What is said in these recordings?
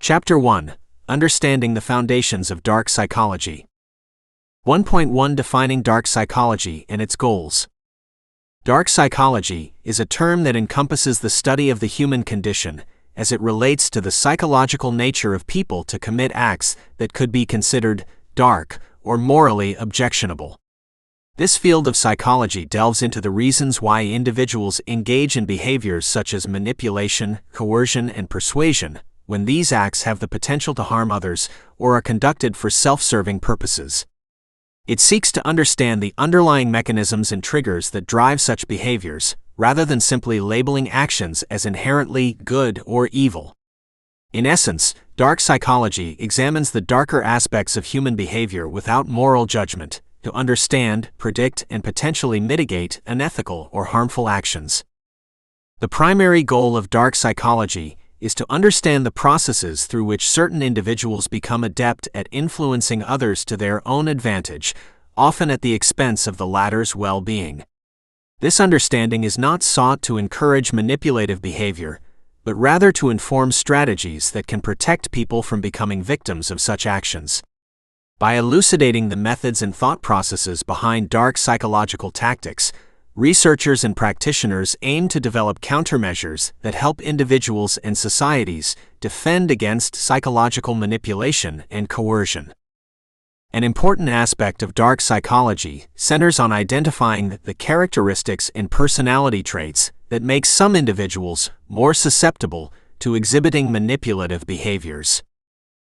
Chapter 1: Understanding the Foundations of Dark Psychology. 1.1 Defining Dark Psychology and its Goals. Dark psychology is a term that encompasses the study of the human condition as it relates to the psychological nature of people to commit acts that could be considered dark or morally objectionable. This field of psychology delves into the reasons why individuals engage in behaviors such as manipulation, coercion, and persuasion, when these acts have the potential to harm others or are conducted for self-serving purposes. It seeks to understand the underlying mechanisms and triggers that drive such behaviors, rather than simply labeling actions as inherently good or evil. In essence, dark psychology examines the darker aspects of human behavior without moral judgment, to understand, predict, and potentially mitigate unethical or harmful actions. The primary goal of dark psychology is to understand the processes through which certain individuals become adept at influencing others to their own advantage, often at the expense of the latter's well-being. This understanding is not sought to encourage manipulative behavior, but rather to inform strategies that can protect people from becoming victims of such actions. By elucidating the methods and thought processes behind dark psychological tactics, researchers and practitioners aim to develop countermeasures that help individuals and societies defend against psychological manipulation and coercion. An important aspect of dark psychology centers on identifying the characteristics and personality traits that make some individuals more susceptible to exhibiting manipulative behaviors.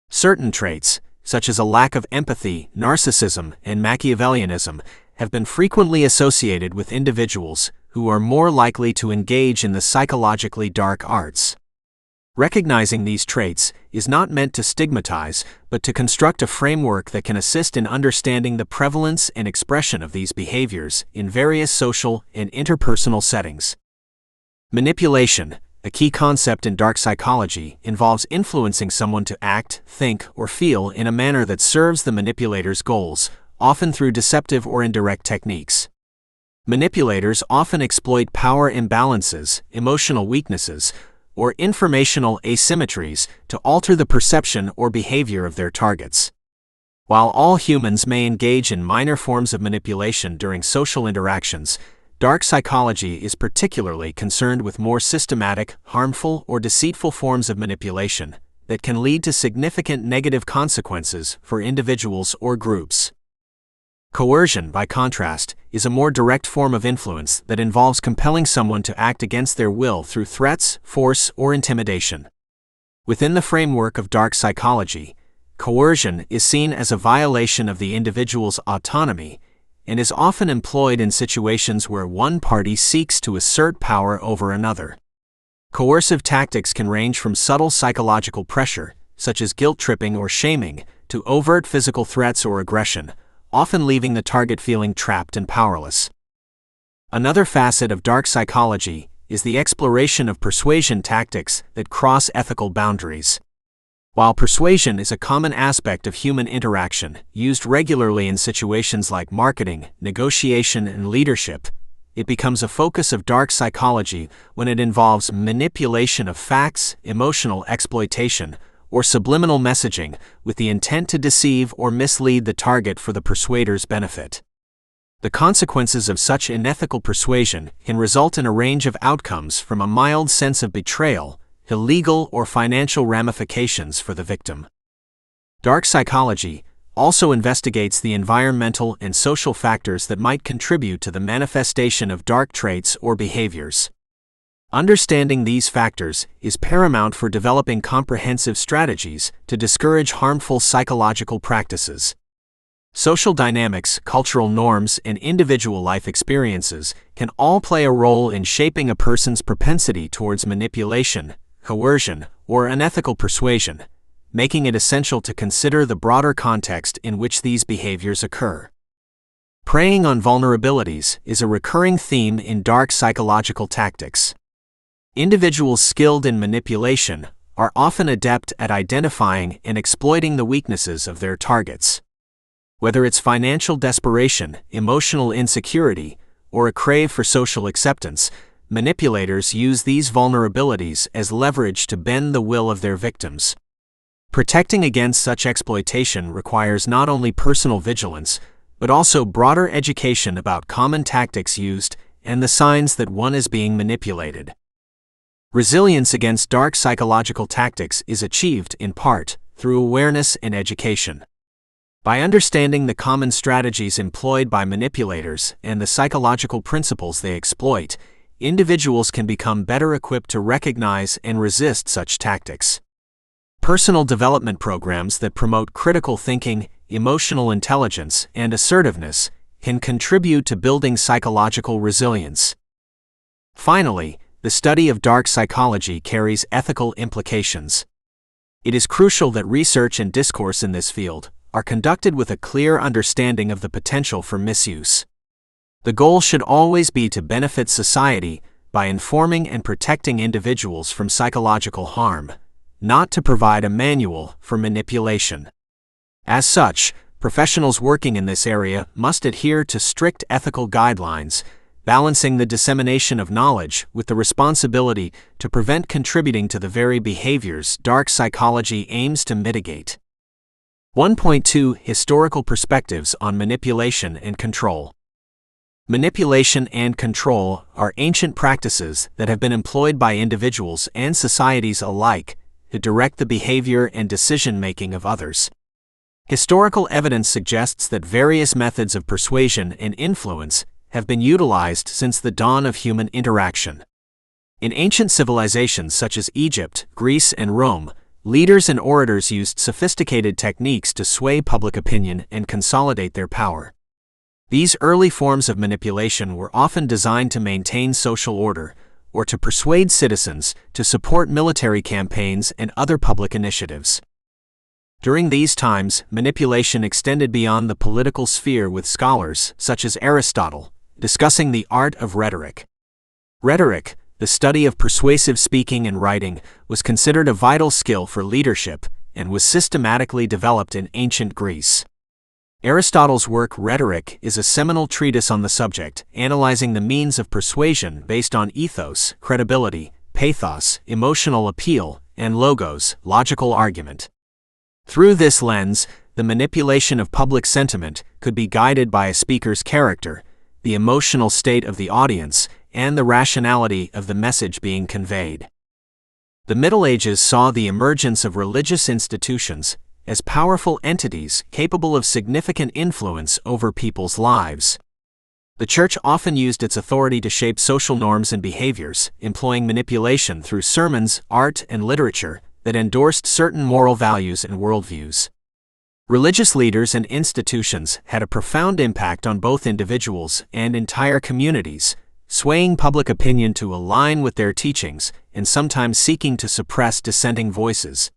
Certain traits, such as a lack of empathy, narcissism, and Machiavellianism, have been frequently associated with individuals who are more likely to engage in the psychologically dark arts. Recognizing these traits is not meant to stigmatize, but to construct a framework that can assist in understanding the prevalence and expression of these behaviors in various social and interpersonal settings. Manipulation, a key concept in dark psychology, involves influencing someone to act, think, or feel in a manner that serves the manipulator's goals, often through deceptive or indirect techniques. Manipulators often exploit power imbalances, emotional weaknesses, or informational asymmetries to alter the perception or behavior of their targets. While all humans may engage in minor forms of manipulation during social interactions, dark psychology is particularly concerned with more systematic, harmful, or deceitful forms of manipulation that can lead to significant negative consequences for individuals or groups. Coercion, by contrast, is a more direct form of influence that involves compelling someone to act against their will through threats, force, or intimidation. Within the framework of dark psychology, coercion is seen as a violation of the individual's autonomy and is often employed in situations where one party seeks to assert power over another. Coercive tactics can range from subtle psychological pressure, such as guilt-tripping or shaming, to overt physical threats or aggression, often leaving the target feeling trapped and powerless. Another facet of dark psychology is the exploration of persuasion tactics that cross ethical boundaries. While persuasion is a common aspect of human interaction, used regularly in situations like marketing, negotiation, and leadership, it becomes a focus of dark psychology when it involves manipulation of facts, emotional exploitation, or subliminal messaging with the intent to deceive or mislead the target for the persuader's benefit. The consequences of such unethical persuasion can result in a range of outcomes from a mild sense of betrayal to legal or financial ramifications for the victim. Dark psychology also investigates the environmental and social factors that might contribute to the manifestation of dark traits or behaviors. Understanding these factors is paramount for developing comprehensive strategies to discourage harmful psychological practices. Social dynamics, cultural norms, and individual life experiences can all play a role in shaping a person's propensity towards manipulation, coercion, or unethical persuasion, making it essential to consider the broader context in which these behaviors occur. Preying on vulnerabilities is a recurring theme in dark psychological tactics. Individuals skilled in manipulation are often adept at identifying and exploiting the weaknesses of their targets. Whether it's financial desperation, emotional insecurity, or a crave for social acceptance, manipulators use these vulnerabilities as leverage to bend the will of their victims. Protecting against such exploitation requires not only personal vigilance, but also broader education about common tactics used and the signs that one is being manipulated. Resilience against dark psychological tactics is achieved, in part, through awareness and education. By understanding the common strategies employed by manipulators and the psychological principles they exploit, individuals can become better equipped to recognize and resist such tactics. Personal development programs that promote critical thinking, emotional intelligence, and assertiveness can contribute to building psychological resilience. Finally, the study of dark psychology carries ethical implications. It is crucial that research and discourse in this field are conducted with a clear understanding of the potential for misuse. The goal should always be to benefit society by informing and protecting individuals from psychological harm, not to provide a manual for manipulation. As such, professionals working in this area must adhere to strict ethical guidelines, balancing the dissemination of knowledge with the responsibility to prevent contributing to the very behaviors dark psychology aims to mitigate. 1.2 Historical Perspectives on Manipulation and Control. Manipulation and control are ancient practices that have been employed by individuals and societies alike to direct the behavior and decision-making of others. Historical evidence suggests that various methods of persuasion and influence have been utilized since the dawn of human interaction. In ancient civilizations such as Egypt, Greece, and Rome, leaders and orators used sophisticated techniques to sway public opinion and consolidate their power. These early forms of manipulation were often designed to maintain social order or to persuade citizens to support military campaigns and other public initiatives. During these times, manipulation extended beyond the political sphere, with scholars, such as Aristotle, discussing the art of rhetoric. Rhetoric, the study of persuasive speaking and writing, was considered a vital skill for leadership and was systematically developed in ancient Greece. Aristotle's work Rhetoric is a seminal treatise on the subject, analyzing the means of persuasion based on ethos, credibility, pathos, emotional appeal, and logos, logical argument. Through this lens, the manipulation of public sentiment could be guided by a speaker's character, the emotional state of the audience, and the rationality of the message being conveyed. The Middle Ages saw the emergence of religious institutions as powerful entities capable of significant influence over people's lives. The Church often used its authority to shape social norms and behaviors, employing manipulation through sermons, art, and literature that endorsed certain moral values and worldviews. Religious leaders and institutions had a profound impact on both individuals and entire communities, swaying public opinion to align with their teachings and sometimes seeking to suppress dissenting voices.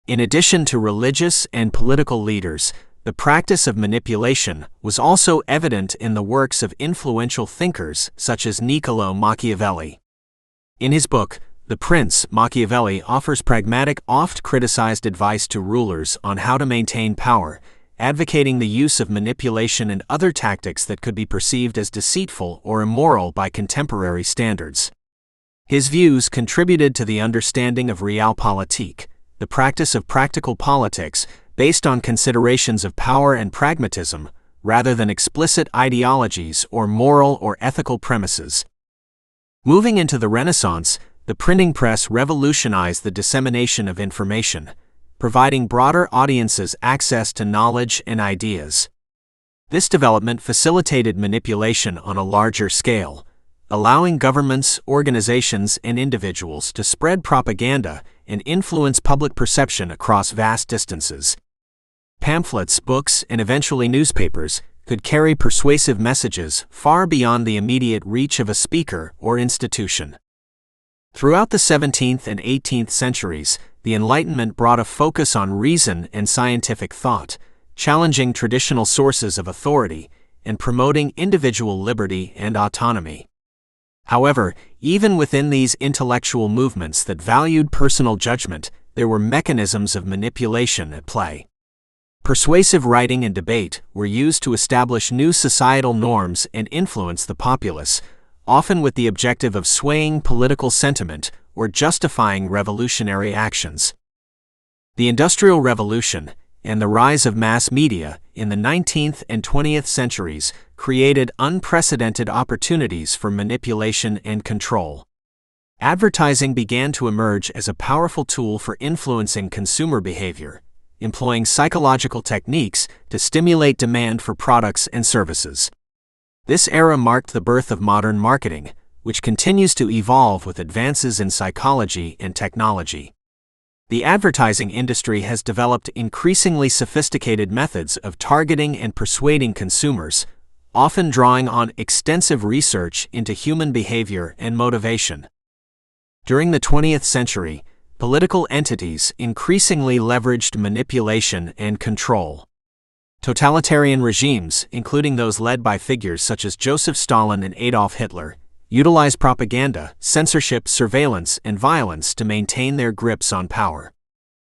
In addition to religious and political leaders, the practice of manipulation was also evident in the works of influential thinkers such as Niccolò Machiavelli. In his book, The Prince, Machiavelli offers pragmatic, oft-criticized advice to rulers on how to maintain power, advocating the use of manipulation and other tactics that could be perceived as deceitful or immoral by contemporary standards. His views contributed to the understanding of realpolitik, the practice of practical politics based on considerations of power and pragmatism, rather than explicit ideologies or moral or ethical premises. Moving into the Renaissance, the printing press revolutionized the dissemination of information, providing broader audiences access to knowledge and ideas. This development facilitated manipulation on a larger scale, allowing governments, organizations, and individuals to spread propaganda and influence public perception across vast distances. Pamphlets, books, and eventually newspapers could carry persuasive messages far beyond the immediate reach of a speaker or institution. Throughout the 17th and 18th centuries, the Enlightenment brought a focus on reason and scientific thought, challenging traditional sources of authority and promoting individual liberty and autonomy. However, even within these intellectual movements that valued personal judgment, there were mechanisms of manipulation at play. Persuasive writing and debate were used to establish new societal norms and influence the populace, often with the objective of swaying political sentiment or justifying revolutionary actions. The Industrial Revolution and the rise of mass media in the 19th and 20th centuries created unprecedented opportunities for manipulation and control. Advertising began to emerge as a powerful tool for influencing consumer behavior, employing psychological techniques to stimulate demand for products and services. This era marked the birth of modern marketing, which continues to evolve with advances in psychology and technology. The advertising industry has developed increasingly sophisticated methods of targeting and persuading consumers, often drawing on extensive research into human behavior and motivation. During the 20th century, political entities increasingly leveraged manipulation and control. Totalitarian regimes, including those led by figures such as Joseph Stalin and Adolf Hitler, utilized propaganda, censorship, surveillance, and violence to maintain their grips on power.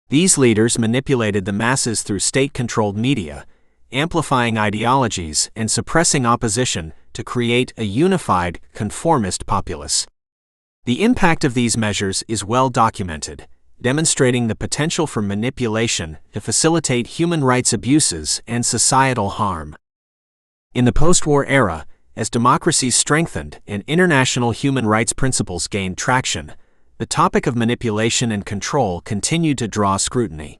These leaders manipulated the masses through state-controlled media, amplifying ideologies and suppressing opposition to create a unified, conformist populace. The impact of these measures is well documented, demonstrating the potential for manipulation to facilitate human rights abuses and societal harm. In the post-war era, as democracies strengthened and international human rights principles gained traction, the topic of manipulation and control continued to draw scrutiny.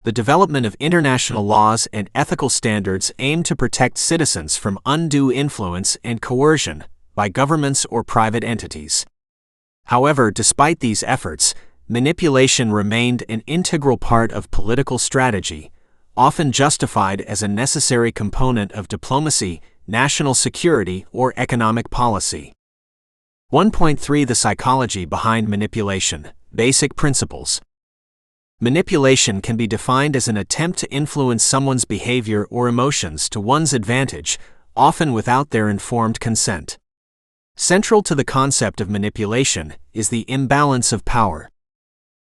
The development of international laws and ethical standards aimed to protect citizens from undue influence and coercion by governments or private entities. However, despite these efforts, manipulation remained an integral part of political strategy, often justified as a necessary component of diplomacy, national security, or economic policy. 1.3 The psychology behind manipulation. Basic principles. Manipulation can be defined as an attempt to influence someone's behavior or emotions to one's advantage, often without their informed consent. Central to the concept of manipulation is the imbalance of power.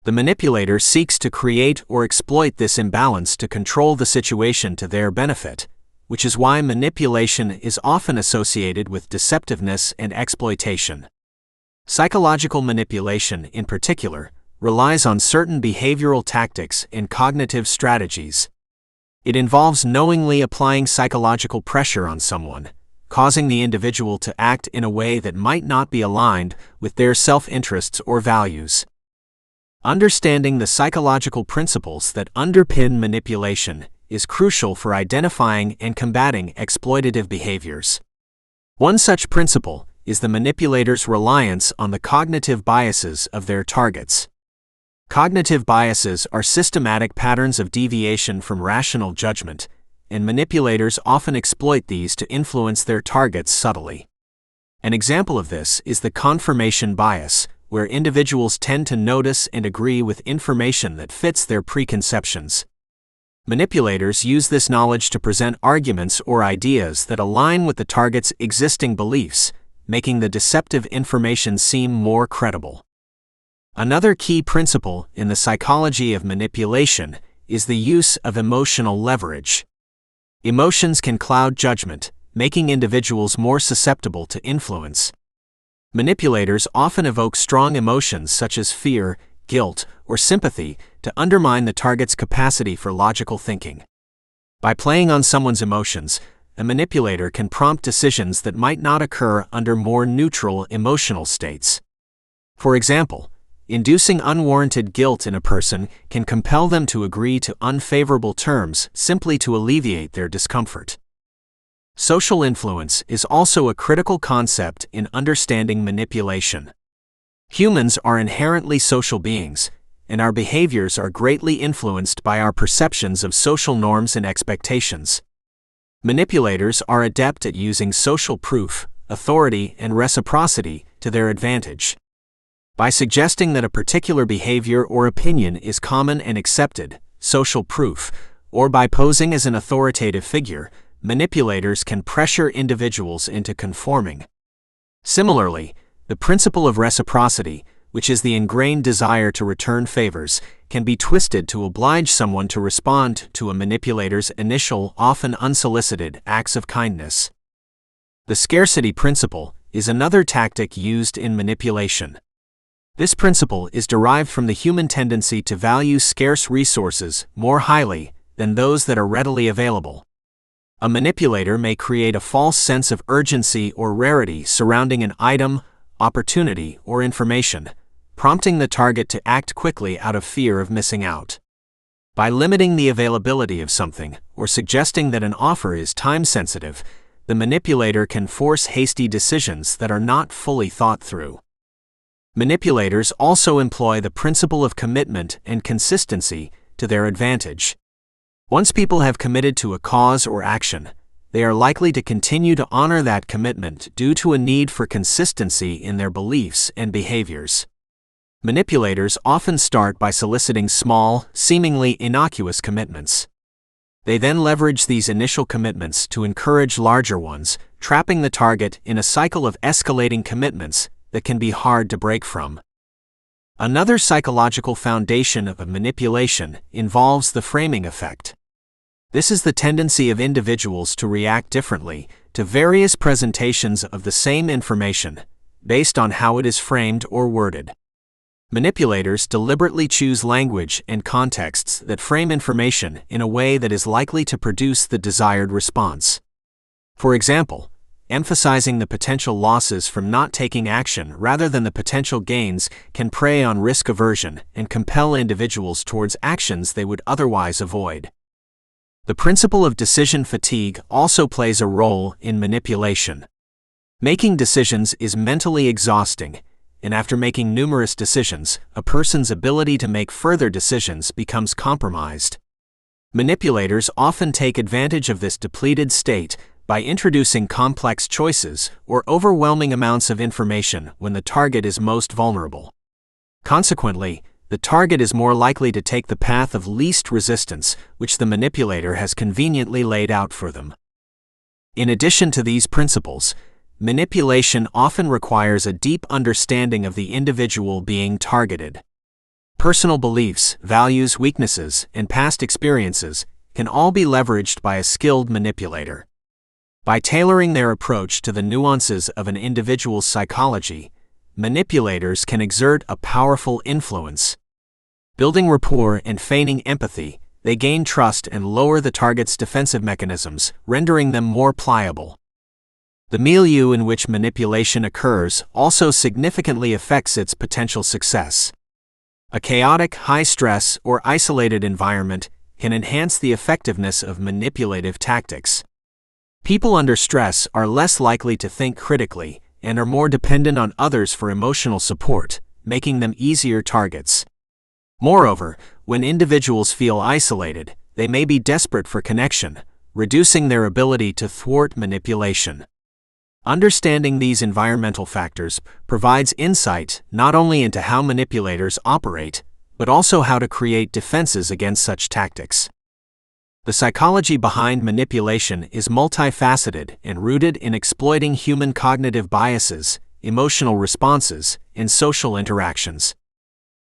The manipulator seeks to create or exploit this imbalance to control the situation to their benefit, which is why manipulation is often associated with deceptiveness and exploitation. Psychological manipulation, in particular, relies on certain behavioral tactics and cognitive strategies. It involves knowingly applying psychological pressure on someone, causing the individual to act in a way that might not be aligned with their self-interests or values. Understanding the psychological principles that underpin manipulation is crucial for identifying and combating exploitative behaviors. One such principle is the manipulator's reliance on the cognitive biases of their targets. Cognitive biases are systematic patterns of deviation from rational judgment, and manipulators often exploit these to influence their targets subtly. An example of this is the confirmation bias, where individuals tend to notice and agree with information that fits their preconceptions. Manipulators use this knowledge to present arguments or ideas that align with the target's existing beliefs, making the deceptive information seem more credible. Another key principle in the psychology of manipulation is the use of emotional leverage. Emotions can cloud judgment, making individuals more susceptible to influence. Manipulators often evoke strong emotions such as fear, guilt, or sympathy to undermine the target's capacity for logical thinking. By playing on someone's emotions, a manipulator can prompt decisions that might not occur under more neutral emotional states. For example, inducing unwarranted guilt in a person can compel them to agree to unfavorable terms simply to alleviate their discomfort. Social influence is also a critical concept in understanding manipulation. Humans are inherently social beings, and our behaviors are greatly influenced by our perceptions of social norms and expectations. Manipulators are adept at using social proof, authority, and reciprocity to their advantage. By suggesting that a particular behavior or opinion is common and accepted, social proof, or by posing as an authoritative figure, manipulators can pressure individuals into conforming. Similarly, the principle of reciprocity, which is the ingrained desire to return favors, can be twisted to oblige someone to respond to a manipulator's initial, often unsolicited, acts of kindness. The scarcity principle is another tactic used in manipulation. This principle is derived from the human tendency to value scarce resources more highly than those that are readily available. A manipulator may create a false sense of urgency or rarity surrounding an item, opportunity, or information, prompting the target to act quickly out of fear of missing out. By limiting the availability of something or suggesting that an offer is time-sensitive, the manipulator can force hasty decisions that are not fully thought through. Manipulators also employ the principle of commitment and consistency to their advantage. Once people have committed to a cause or action, they are likely to continue to honor that commitment due to a need for consistency in their beliefs and behaviors. Manipulators often start by soliciting small, seemingly innocuous commitments. They then leverage these initial commitments to encourage larger ones, trapping the target in a cycle of escalating commitments that can be hard to break from. Another psychological foundation of manipulation involves the framing effect. This is the tendency of individuals to react differently to various presentations of the same information, based on how it is framed or worded. Manipulators deliberately choose language and contexts that frame information in a way that is likely to produce the desired response. For example, emphasizing the potential losses from not taking action rather than the potential gains can prey on risk aversion and compel individuals towards actions they would otherwise avoid. The principle of decision fatigue also plays a role in manipulation. Making decisions is mentally exhausting, and after making numerous decisions, a person's ability to make further decisions becomes compromised. Manipulators often take advantage of this depleted state by introducing complex choices or overwhelming amounts of information when the target is most vulnerable. Consequently, the target is more likely to take the path of least resistance, which the manipulator has conveniently laid out for them. In addition to these principles, manipulation often requires a deep understanding of the individual being targeted. Personal beliefs, values, weaknesses, and past experiences can all be leveraged by a skilled manipulator. By tailoring their approach to the nuances of an individual's psychology, manipulators can exert a powerful influence. Building rapport and feigning empathy, they gain trust and lower the target's defensive mechanisms, rendering them more pliable. The milieu in which manipulation occurs also significantly affects its potential success. A chaotic, high-stress, or isolated environment can enhance the effectiveness of manipulative tactics. People under stress are less likely to think critically and are more dependent on others for emotional support, making them easier targets. Moreover, when individuals feel isolated, they may be desperate for connection, reducing their ability to thwart manipulation. Understanding these environmental factors provides insight not only into how manipulators operate, but also how to create defenses against such tactics. The psychology behind manipulation is multifaceted and rooted in exploiting human cognitive biases, emotional responses, and social interactions.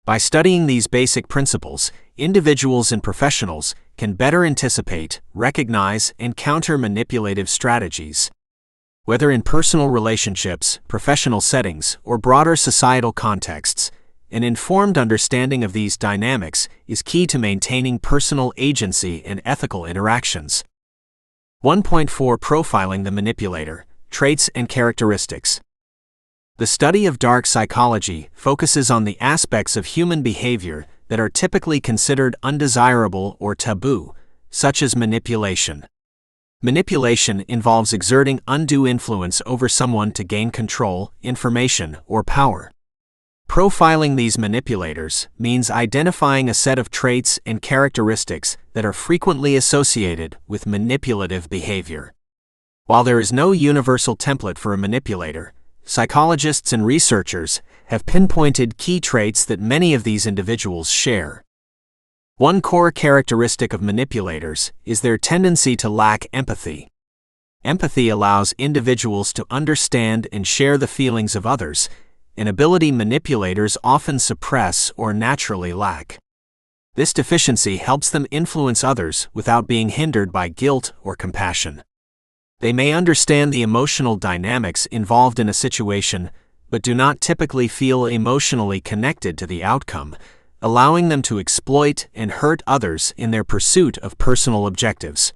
By studying these basic principles, individuals and professionals can better anticipate, recognize, and counter manipulative strategies. Whether in personal relationships, professional settings, or broader societal contexts, an informed understanding of these dynamics is key to maintaining personal agency and ethical interactions. 1.4 Profiling the manipulator, traits and characteristics. The study of dark psychology focuses on the aspects of human behavior that are typically considered undesirable or taboo, such as manipulation. Manipulation involves exerting undue influence over someone to gain control, information, or power. Profiling these manipulators means identifying a set of traits and characteristics that are frequently associated with manipulative behavior. While there is no universal template for a manipulator, psychologists and researchers have pinpointed key traits that many of these individuals share. One core characteristic of manipulators is their tendency to lack empathy. Empathy allows individuals to understand and share the feelings of others, an ability manipulators often suppress or naturally lack. This deficiency helps them influence others without being hindered by guilt or compassion. They may understand the emotional dynamics involved in a situation, but do not typically feel emotionally connected to the outcome, allowing them to exploit and hurt others in their pursuit of personal objectives.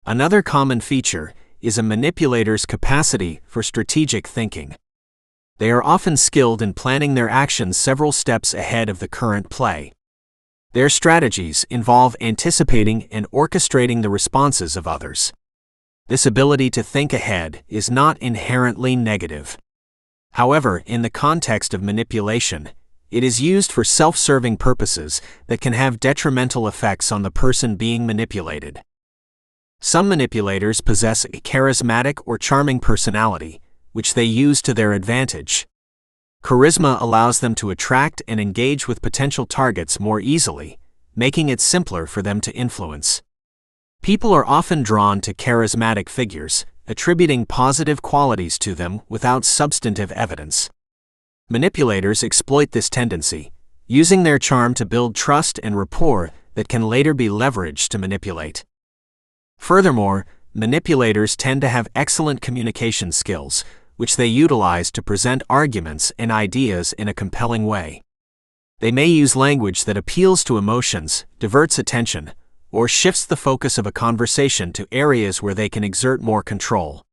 Another common feature is a manipulator's capacity for strategic thinking. They are often skilled in planning their actions several steps ahead of the current play. Their strategies involve anticipating and orchestrating the responses of others. This ability to think ahead is not inherently negative. However, in the context of manipulation, it is used for self-serving purposes that can have detrimental effects on the person being manipulated. Some manipulators possess a charismatic or charming personality, which they use to their advantage. Charisma allows them to attract and engage with potential targets more easily, making it simpler for them to influence. People are often drawn to charismatic figures, attributing positive qualities to them without substantive evidence. Manipulators exploit this tendency, using their charm to build trust and rapport that can later be leveraged to manipulate. Furthermore, manipulators tend to have excellent communication skills, which they utilize to present arguments and ideas in a compelling way. They may use language that appeals to emotions, diverts attention, or shifts the focus of a conversation to areas where they can exert more control.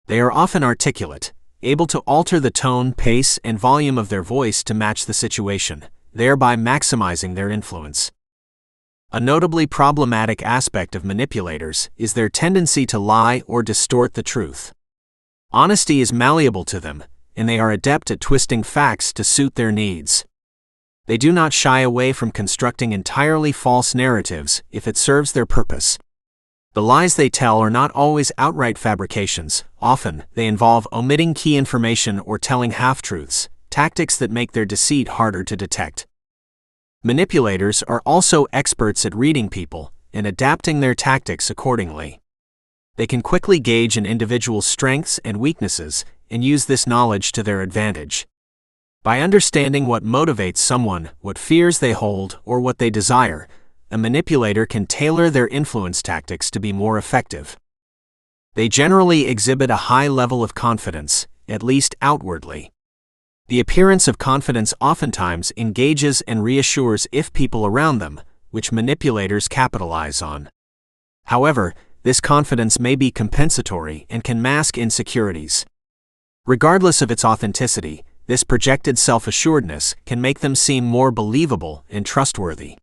They are often articulate, able to alter the tone, pace, and volume of their voice to match the situation, thereby maximizing their influence. A notably problematic aspect of manipulators is their tendency to lie or distort the truth. Honesty is malleable to them, and they are adept at twisting facts to suit their needs. They do not shy away from constructing entirely false narratives if it serves their purpose. The lies they tell are not always outright fabrications. Often, they involve omitting key information or telling half-truths, tactics that make their deceit harder to detect. Manipulators are also experts at reading people and adapting their tactics accordingly. They can quickly gauge an individual's strengths and weaknesses and use this knowledge to their advantage. By understanding what motivates someone, what fears they hold, or what they desire, a manipulator can tailor their influence tactics to be more effective. They generally exhibit a high level of confidence, at least outwardly. The appearance of confidence oftentimes engages and reassures people around them, which manipulators capitalize on. However, this confidence may be compensatory and can mask insecurities. Regardless of its authenticity, this projected self-assuredness can make them seem more believable and trustworthy.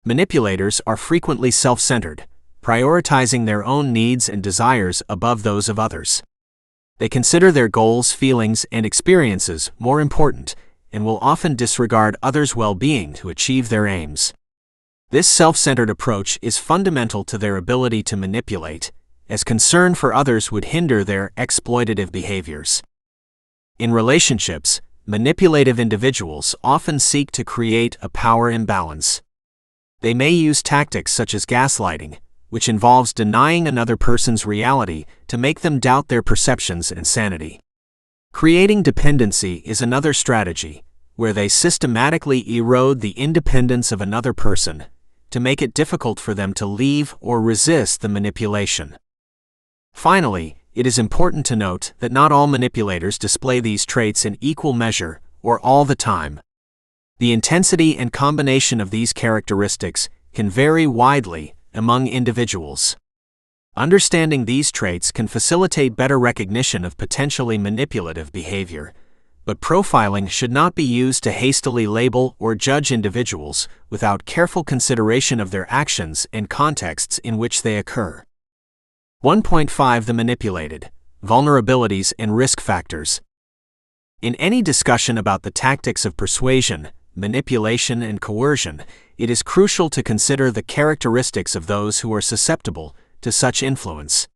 Manipulators are frequently self-centered, prioritizing their own needs and desires above those of others. They consider their goals, feelings, and experiences more important, and will often disregard others' well-being to achieve their aims. This self-centered approach is fundamental to their ability to manipulate, as concern for others would hinder their exploitative behaviors. In relationships, manipulative individuals often seek to create a power imbalance. They may use tactics such as gaslighting, which involves denying another person's reality to make them doubt their perceptions and sanity. Creating dependency is another strategy, where they systematically erode the independence of another person to make it difficult for them to leave or resist the manipulation. Finally, it is important to note that not all manipulators display these traits in equal measure or all the time. The intensity and combination of these characteristics can vary widely among individuals. Understanding these traits can facilitate better recognition of potentially manipulative behavior, but profiling should not be used to hastily label or judge individuals without careful consideration of their actions and contexts in which they occur. 1.5 The manipulated, vulnerabilities and risk factors. In any discussion about the tactics of persuasion, manipulation, and coercion, it is crucial to consider the characteristics of those who are susceptible to such influence.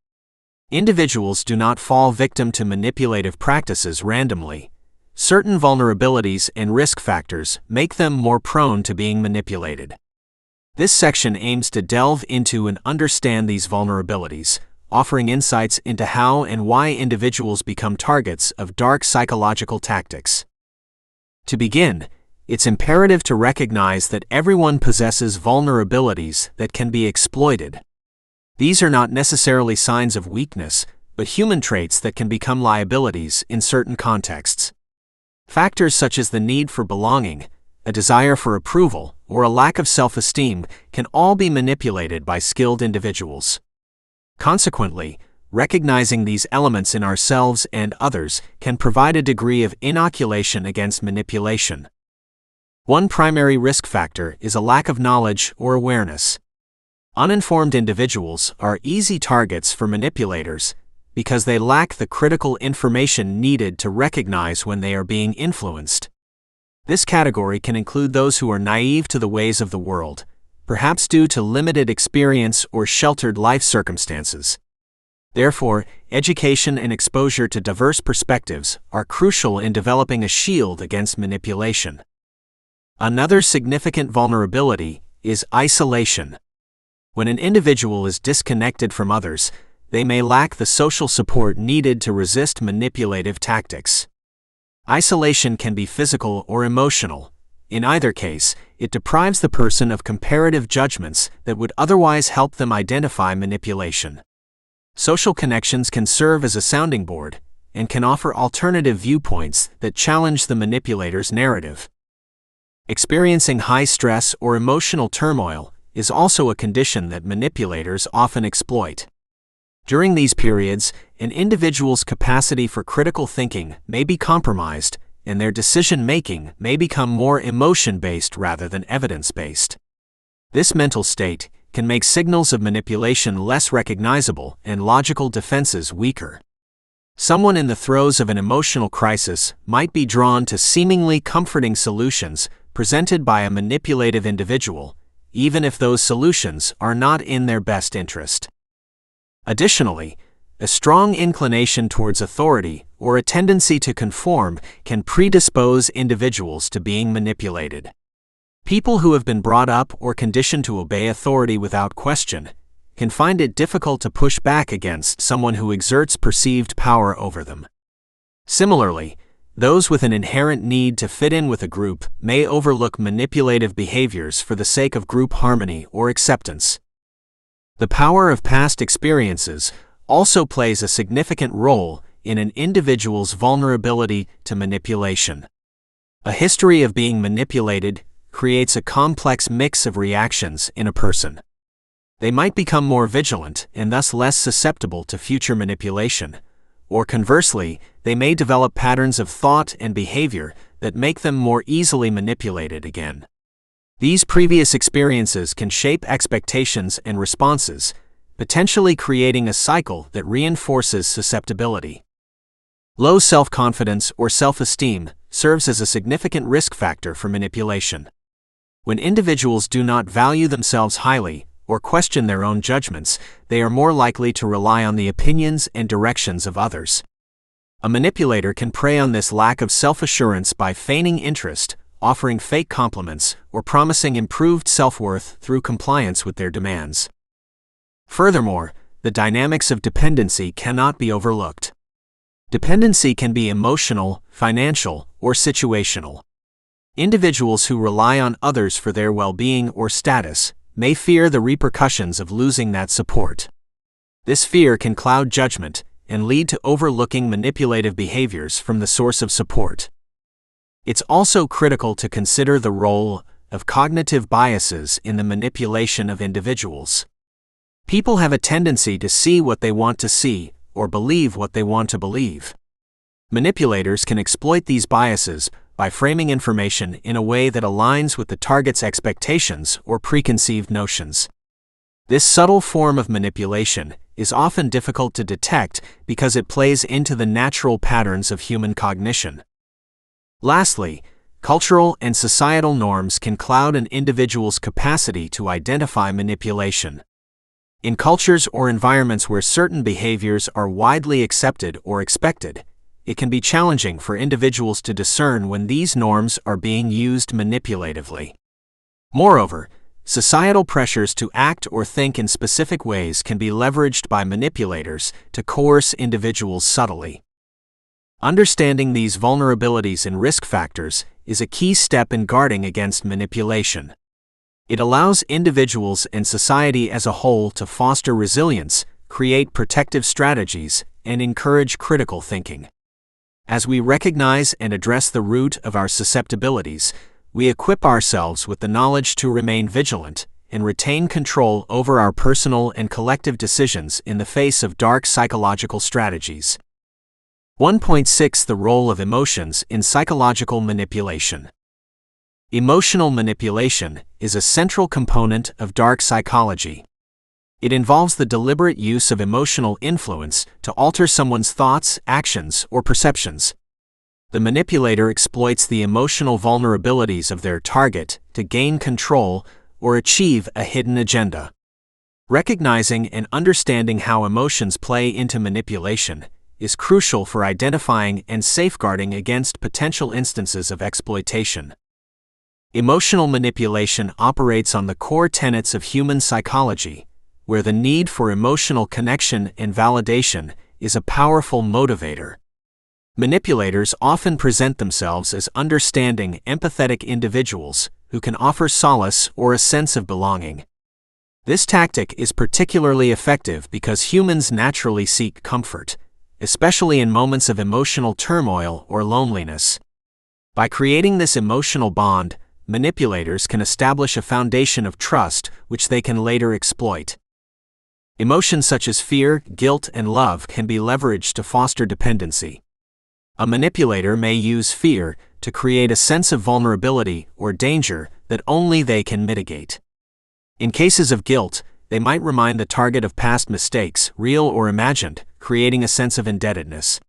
Individuals do not fall victim to manipulative practices randomly. Certain vulnerabilities and risk factors make them more prone to being manipulated. This section aims to delve into and understand these vulnerabilities, offering insights into how and why individuals become targets of dark psychological tactics. To begin, it's imperative to recognize that everyone possesses vulnerabilities that can be exploited. These are not necessarily signs of weakness, but human traits that can become liabilities in certain contexts. Factors such as the need for belonging, a desire for approval, or a lack of self-esteem can all be manipulated by skilled individuals. Consequently, recognizing these elements in ourselves and others can provide a degree of inoculation against manipulation. One primary risk factor is a lack of knowledge or awareness. Uninformed individuals are easy targets for manipulators because they lack the critical information needed to recognize when they are being influenced. This category can include those who are naive to the ways of the world, perhaps due to limited experience or sheltered life circumstances. Therefore, education and exposure to diverse perspectives are crucial in developing a shield against manipulation. Another significant vulnerability is isolation. When an individual is disconnected from others, they may lack the social support needed to resist manipulative tactics. Isolation can be physical or emotional. In either case, it deprives the person of comparative judgments that would otherwise help them identify manipulation. Social connections can serve as a sounding board and can offer alternative viewpoints that challenge the manipulator's narrative. Experiencing high stress or emotional turmoil is also a condition that manipulators often exploit. During these periods, an individual's capacity for critical thinking may be compromised, and their decision-making may become more emotion-based rather than evidence-based. This mental state can make signals of manipulation less recognizable and logical defenses weaker. Someone in the throes of an emotional crisis might be drawn to seemingly comforting solutions presented by a manipulative individual, even if those solutions are not in their best interest. Additionally, a strong inclination towards authority or a tendency to conform can predispose individuals to being manipulated. People who have been brought up or conditioned to obey authority without question can find it difficult to push back against someone who exerts perceived power over them. Similarly, those with an inherent need to fit in with a group may overlook manipulative behaviors for the sake of group harmony or acceptance. The power of past experiences also plays a significant role in an individual's vulnerability to manipulation. A history of being manipulated creates a complex mix of reactions in a person. They might become more vigilant and thus less susceptible to future manipulation, or conversely, they may develop patterns of thought and behavior that make them more easily manipulated again. These previous experiences can shape expectations and responses, potentially creating a cycle that reinforces susceptibility. Low self-confidence or self-esteem serves as a significant risk factor for manipulation. When individuals do not value themselves highly or question their own judgments, they are more likely to rely on the opinions and directions of others. A manipulator can prey on this lack of self-assurance by feigning interest, offering fake compliments, or promising improved self-worth through compliance with their demands. Furthermore, the dynamics of dependency cannot be overlooked. Dependency can be emotional, financial, or situational. Individuals who rely on others for their well-being or status may fear the repercussions of losing that support. This fear can cloud judgment and lead to overlooking manipulative behaviors from the source of support. It's also critical to consider the role of cognitive biases in the manipulation of individuals. People have a tendency to see what they want to see or believe what they want to believe. Manipulators can exploit these biases by framing information in a way that aligns with the target's expectations or preconceived notions. This subtle form of manipulation is often difficult to detect because it plays into the natural patterns of human cognition. Lastly, cultural and societal norms can cloud an individual's capacity to identify manipulation. In cultures or environments where certain behaviors are widely accepted or expected, it can be challenging for individuals to discern when these norms are being used manipulatively. Moreover, societal pressures to act or think in specific ways can be leveraged by manipulators to coerce individuals subtly. Understanding these vulnerabilities and risk factors is a key step in guarding against manipulation. It allows individuals and society as a whole to foster resilience, create protective strategies, and encourage critical thinking. As we recognize and address the root of our susceptibilities, we equip ourselves with the knowledge to remain vigilant and retain control over our personal and collective decisions in the face of dark psychological strategies. 1.6 The role of emotions in psychological manipulation. Emotional manipulation is a central component of dark psychology. It involves the deliberate use of emotional influence to alter someone's thoughts, actions, or perceptions. The manipulator exploits the emotional vulnerabilities of their target to gain control or achieve a hidden agenda. Recognizing and understanding how emotions play into manipulation is crucial for identifying and safeguarding against potential instances of exploitation. Emotional manipulation operates on the core tenets of human psychology, where the need for emotional connection and validation is a powerful motivator. Manipulators often present themselves as understanding, empathetic individuals who can offer solace or a sense of belonging. This tactic is particularly effective because humans naturally seek comfort, especially in moments of emotional turmoil or loneliness. By creating this emotional bond, manipulators can establish a foundation of trust which they can later exploit. Emotions such as fear, guilt, and love can be leveraged to foster dependency. A manipulator may use fear to create a sense of vulnerability or danger that only they can mitigate. In cases of guilt, they might remind the target of past mistakes, real or imagined, creating a sense of indebtedness.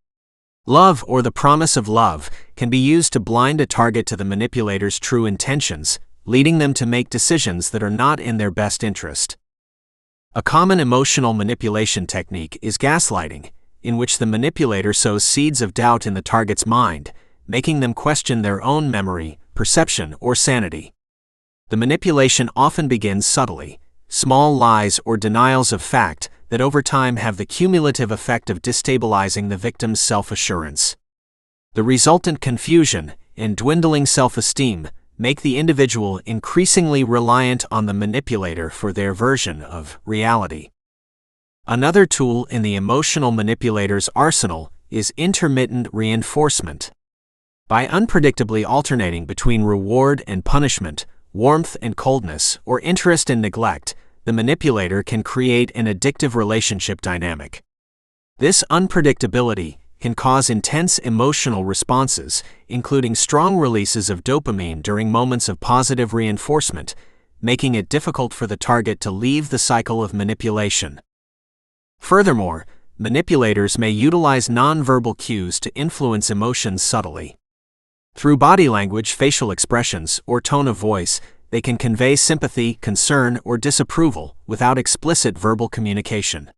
Love or the promise of love can be used to blind a target to the manipulator's true intentions, leading them to make decisions that are not in their best interest. A common emotional manipulation technique is gaslighting, in which the manipulator sows seeds of doubt in the target's mind, making them question their own memory, perception, or sanity. The manipulation often begins subtly, small lies or denials of fact that over time have the cumulative effect of destabilizing the victim's self-assurance. The resultant confusion and dwindling self-esteem make the individual increasingly reliant on the manipulator for their version of reality. Another tool in the emotional manipulator's arsenal is intermittent reinforcement. By unpredictably alternating between reward and punishment, warmth and coldness, or interest and neglect, the manipulator can create an addictive relationship dynamic. This unpredictability can cause intense emotional responses, including strong releases of dopamine during moments of positive reinforcement, making it difficult for the target to leave the cycle of manipulation. Furthermore, manipulators may utilize nonverbal cues to influence emotions subtly. Through body language, facial expressions, or tone of voice, they can convey sympathy, concern, or disapproval without explicit verbal communication.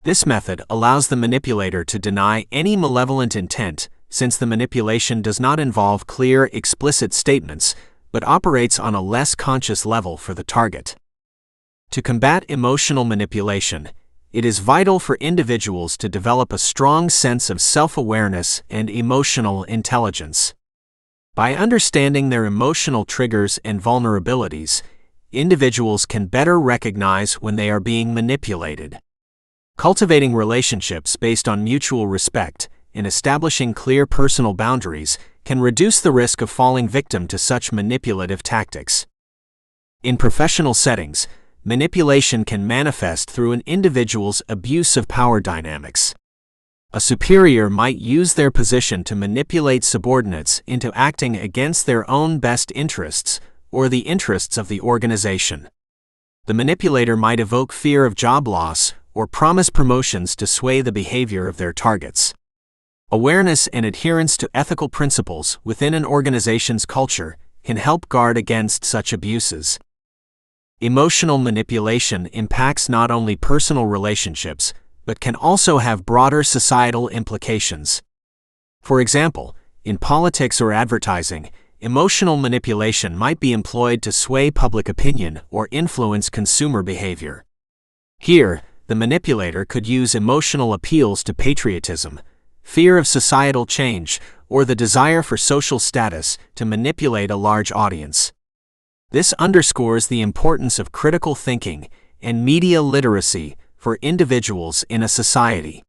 This method allows the manipulator to deny any malevolent intent, since the manipulation does not involve clear, explicit statements, but operates on a less conscious level for the target. To combat emotional manipulation, it is vital for individuals to develop a strong sense of self-awareness and emotional intelligence. By understanding their emotional triggers and vulnerabilities, individuals can better recognize when they are being manipulated. Cultivating relationships based on mutual respect and establishing clear personal boundaries can reduce the risk of falling victim to such manipulative tactics. In professional settings, manipulation can manifest through an individual's abuse of power dynamics. A superior might use their position to manipulate subordinates into acting against their own best interests or the interests of the organization. The manipulator might evoke fear of job loss or promise promotions to sway the behavior of their targets. Awareness and adherence to ethical principles within an organization's culture can help guard against such abuses. Emotional manipulation impacts not only personal relationships, but can also have broader societal implications. For example, in politics or advertising, emotional manipulation might be employed to sway public opinion or influence consumer behavior. Here, the manipulator could use emotional appeals to patriotism, fear of societal change, or the desire for social status to manipulate a large audience. This underscores the importance of critical thinking and media literacy for individuals in a society.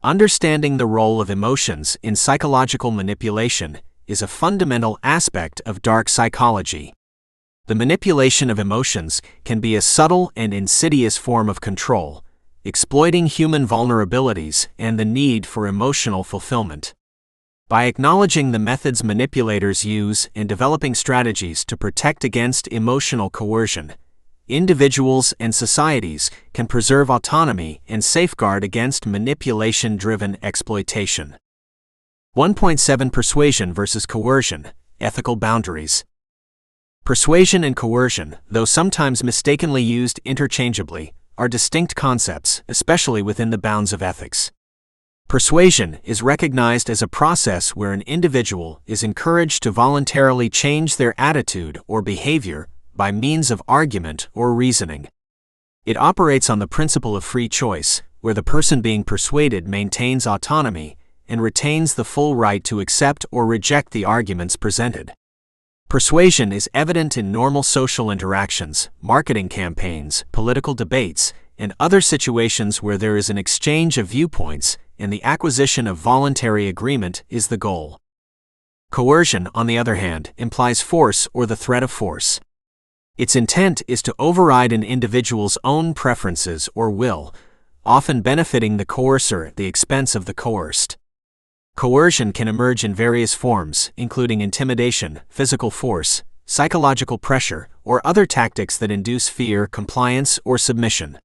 Understanding the role of emotions in psychological manipulation is a fundamental aspect of dark psychology. The manipulation of emotions can be a subtle and insidious form of control, exploiting human vulnerabilities and the need for emotional fulfillment. By acknowledging the methods manipulators use and developing strategies to protect against emotional coercion, individuals and societies can preserve autonomy and safeguard against manipulation-driven exploitation. 1.7 Persuasion versus Coercion, Ethical Boundaries. Persuasion and coercion, though sometimes mistakenly used interchangeably, are distinct concepts, especially within the bounds of ethics. Persuasion is recognized as a process where an individual is encouraged to voluntarily change their attitude or behavior by means of argument or reasoning. It operates on the principle of free choice, where the person being persuaded maintains autonomy and retains the full right to accept or reject the arguments presented. Persuasion is evident in normal social interactions, marketing campaigns, political debates, and other situations where there is an exchange of viewpoints and the acquisition of voluntary agreement is the goal. Coercion, on the other hand, implies force or the threat of force. Its intent is to override an individual's own preferences or will, often benefiting the coercer at the expense of the coerced. Coercion can emerge in various forms, including intimidation, physical force, psychological pressure, or other tactics that induce fear, compliance, or submission.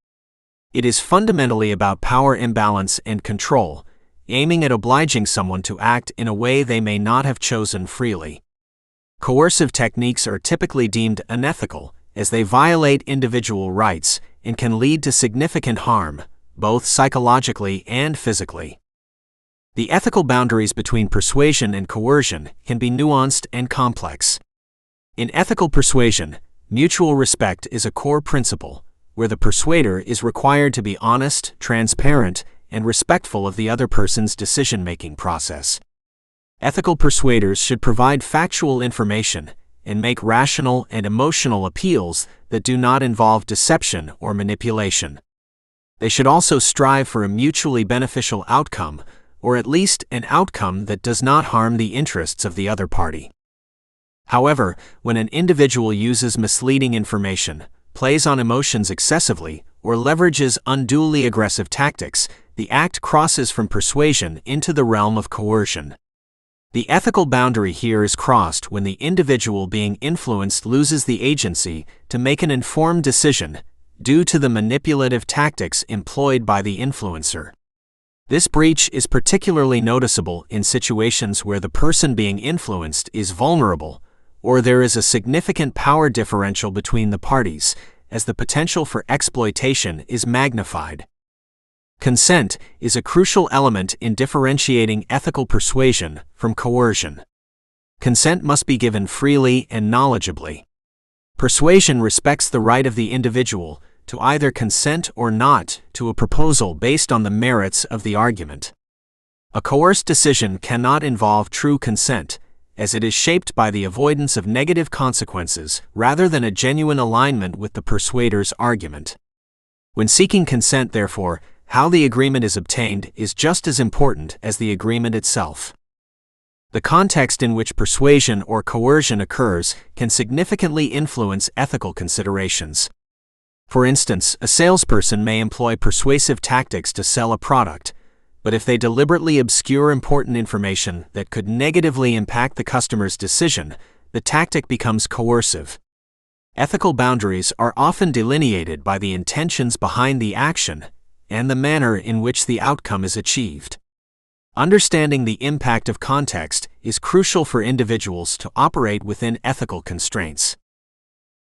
It is fundamentally about power imbalance and control, aiming at obliging someone to act in a way they may not have chosen freely. Coercive techniques are typically deemed unethical, as they violate individual rights and can lead to significant harm, both psychologically and physically. The ethical boundaries between persuasion and coercion can be nuanced and complex. In ethical persuasion, mutual respect is a core principle, where the persuader is required to be honest, transparent, and respectful of the other person's decision-making process. Ethical persuaders should provide factual information and make rational and emotional appeals that do not involve deception or manipulation. They should also strive for a mutually beneficial outcome, or at least an outcome that does not harm the interests of the other party. However, when an individual uses misleading information, plays on emotions excessively, or leverages unduly aggressive tactics, the act crosses from persuasion into the realm of coercion. The ethical boundary here is crossed when the individual being influenced loses the agency to make an informed decision due to the manipulative tactics employed by the influencer. This breach is particularly noticeable in situations where the person being influenced is vulnerable, or there is a significant power differential between the parties, as the potential for exploitation is magnified. Consent is a crucial element in differentiating ethical persuasion from coercion. Consent must be given freely and knowledgeably. Persuasion respects the right of the individual to either consent or not to a proposal based on the merits of the argument. A coerced decision cannot involve true consent, as it is shaped by the avoidance of negative consequences rather than a genuine alignment with the persuader's argument. When seeking consent, therefore, how the agreement is obtained is just as important as the agreement itself. The context in which persuasion or coercion occurs can significantly influence ethical considerations. For instance, a salesperson may employ persuasive tactics to sell a product, but if they deliberately obscure important information that could negatively impact the customer's decision, the tactic becomes coercive. Ethical boundaries are often delineated by the intentions behind the action and the manner in which the outcome is achieved. Understanding the impact of context is crucial for individuals to operate within ethical constraints.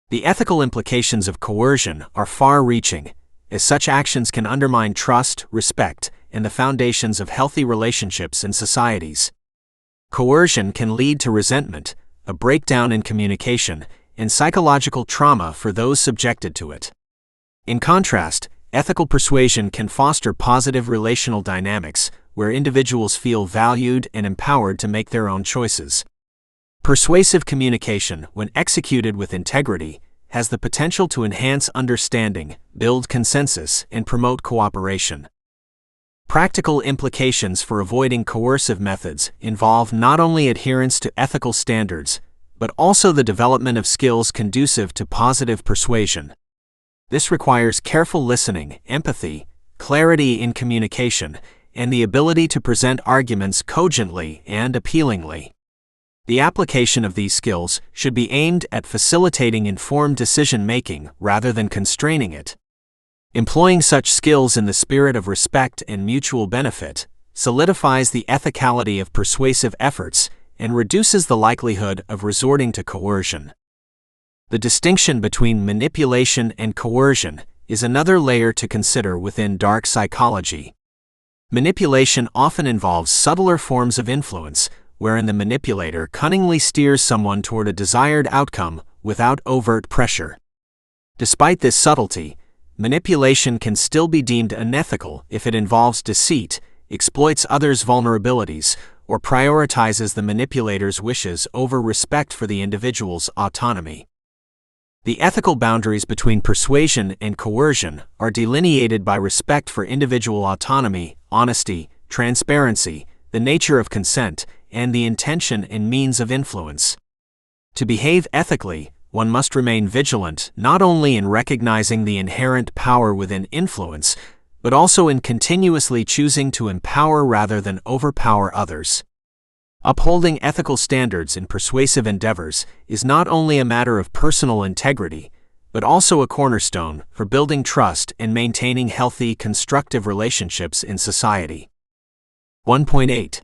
The ethical implications of coercion are far-reaching, as such actions can undermine trust, respect, and the foundations of healthy relationships and societies. Coercion can lead to resentment, a breakdown in communication, and psychological trauma for those subjected to it. In contrast, ethical persuasion can foster positive relational dynamics where individuals feel valued and empowered to make their own choices. Persuasive communication, when executed with integrity, has the potential to enhance understanding, build consensus, and promote cooperation. Practical implications for avoiding coercive methods involve not only adherence to ethical standards, but also the development of skills conducive to positive persuasion. This requires careful listening, empathy, clarity in communication, and the ability to present arguments cogently and appealingly. The application of these skills should be aimed at facilitating informed decision-making rather than constraining it. Employing such skills in the spirit of respect and mutual benefit solidifies the ethicality of persuasive efforts and reduces the likelihood of resorting to coercion. The distinction between manipulation and coercion is another layer to consider within dark psychology. Manipulation often involves subtler forms of influence, wherein the manipulator cunningly steers someone toward a desired outcome without overt pressure. Despite this subtlety, manipulation can still be deemed unethical if it involves deceit, exploits others' vulnerabilities, or prioritizes the manipulator's wishes over respect for the individual's autonomy. The ethical boundaries between persuasion and coercion are delineated by respect for individual autonomy, honesty, transparency, the nature of consent, and the intention and means of influence. To behave ethically, one must remain vigilant not only in recognizing the inherent power within influence, but also in continuously choosing to empower rather than overpower others. Upholding ethical standards in persuasive endeavors is not only a matter of personal integrity, but also a cornerstone for building trust and maintaining healthy, constructive relationships in society. 1.8.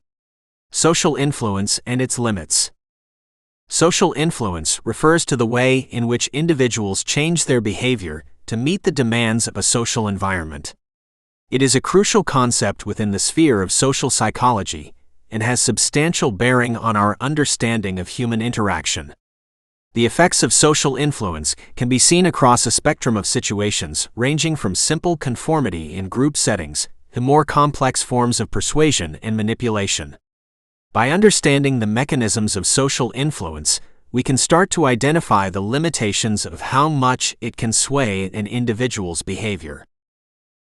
Social influence and its limits. Social influence refers to the way in which individuals change their behavior to meet the demands of a social environment. It is a crucial concept within the sphere of social psychology and has substantial bearing on our understanding of human interaction. The effects of social influence can be seen across a spectrum of situations ranging from simple conformity in group settings to more complex forms of persuasion and manipulation. By understanding the mechanisms of social influence, we can start to identify the limitations of how much it can sway an individual's behavior.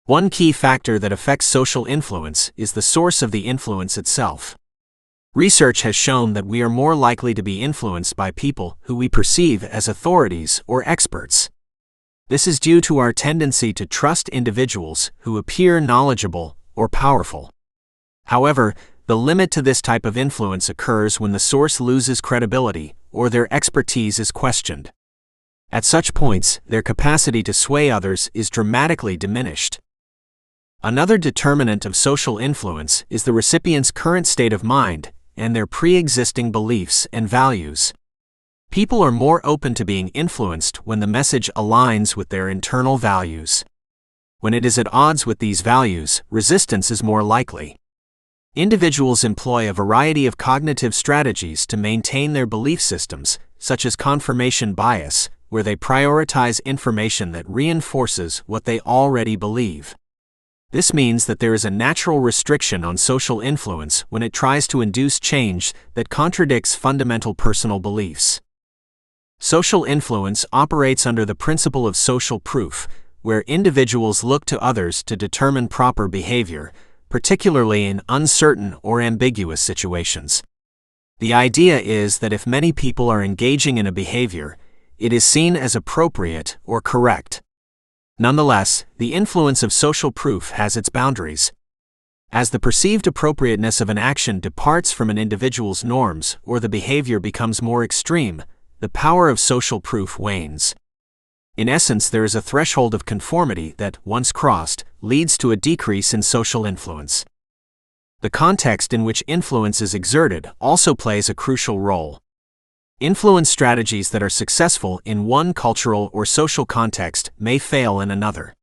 One key factor that affects social influence is the source of the influence itself. Research has shown that we are more likely to be influenced by people who we perceive as authorities or experts. This is due to our tendency to trust individuals who appear knowledgeable or powerful. However, the limit to this type of influence occurs when the source loses credibility or their expertise is questioned. At such points, their capacity to sway others is dramatically diminished. Another determinant of social influence is the recipient's current state of mind and their pre-existing beliefs and values. People are more open to being influenced when the message aligns with their internal values. When it is at odds with these values, resistance is more likely. Individuals employ a variety of cognitive strategies to maintain their belief systems, such as confirmation bias, where they prioritize information that reinforces what they already believe. This means that there is a natural restriction on social influence when it tries to induce change that contradicts fundamental personal beliefs. Social influence operates under the principle of social proof, where individuals look to others to determine proper behavior, particularly in uncertain or ambiguous situations. The idea is that if many people are engaging in a behavior, it is seen as appropriate or correct. Nonetheless, the influence of social proof has its boundaries. As the perceived appropriateness of an action departs from an individual's norms or the behavior becomes more extreme, the power of social proof wanes. In essence, there is a threshold of conformity that, once crossed, leads to a decrease in social influence. The context in which influence is exerted also plays a crucial role. Influence strategies that are successful in one cultural or social context may fail in another.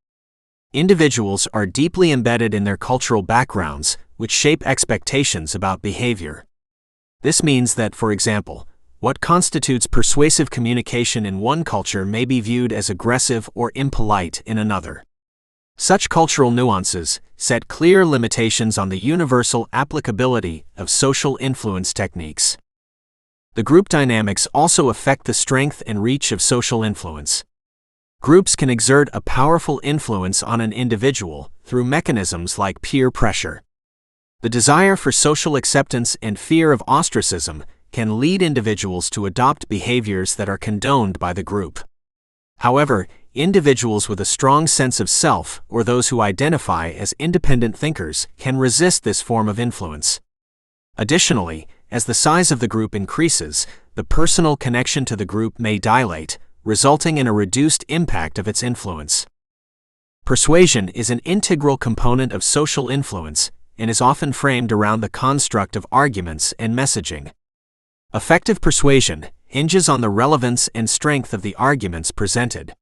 Individuals are deeply embedded in their cultural backgrounds, which shape expectations about behavior. This means that, for example, what constitutes persuasive communication in one culture may be viewed as aggressive or impolite in another. Such cultural nuances set clear limitations on the universal applicability of social influence techniques. The group dynamics also affect the strength and reach of social influence. Groups can exert a powerful influence on an individual through mechanisms like peer pressure. The desire for social acceptance and fear of ostracism can lead individuals to adopt behaviors that are condoned by the group. However, individuals with a strong sense of self or those who identify as independent thinkers can resist this form of influence. Additionally, as the size of the group increases, the personal connection to the group may dilate, resulting in a reduced impact of its influence. Persuasion is an integral component of social influence and is often framed around the construct of arguments and messaging. Effective persuasion hinges on the relevance and strength of the arguments presented.